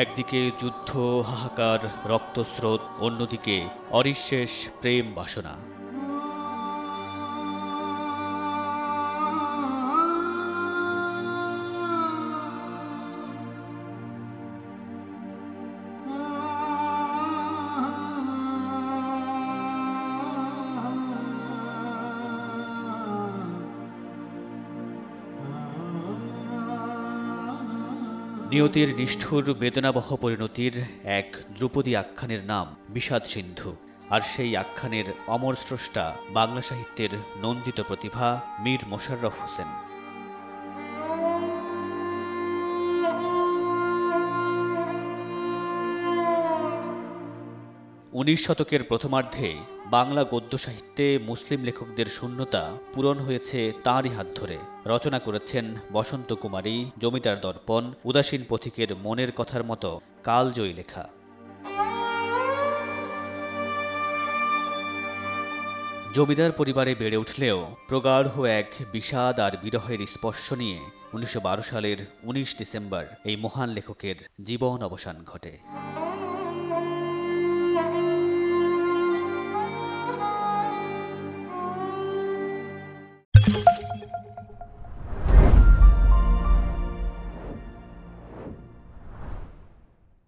একদিকে যুদ্ধ, হাহাকার, রক্তস্রোত, অন্যদিকে অনিঃশেষ প্রেম বাসনা। নিয়তির নিষ্ঠুর বেদনাবহ পরিণতির এক ধ্রুপদী আখ্যানের নাম বিষাদ সিন্ধু। আর সেই আখ্যানের অমর স্রষ্টা বাংলা সাহিত্যের নন্দিত প্রতিভা মীর মোশাররফ হোসেন। ১৯ শতকের প্রথমার্ধে বাংলা গদ্য সাহিত্যে মুসলিম লেখকদের শূন্যতা পূরণ হয়েছে তাঁরই হাত ধরে। রচনা করেছেন বসন্ত কুমারী, জমিদার দর্পণ, উদাসীন পথিকের মনের কথার মতো কালজয়ী লেখা। জমিদার পরিবারে বেড়ে উঠলেও প্রগাঢ় এক বিষাদ আর বিরহের স্পর্শ নিয়ে ১৯১২ সালের ১৯ ডিসেম্বর এই মহান লেখকের জীবন অবসান ঘটে।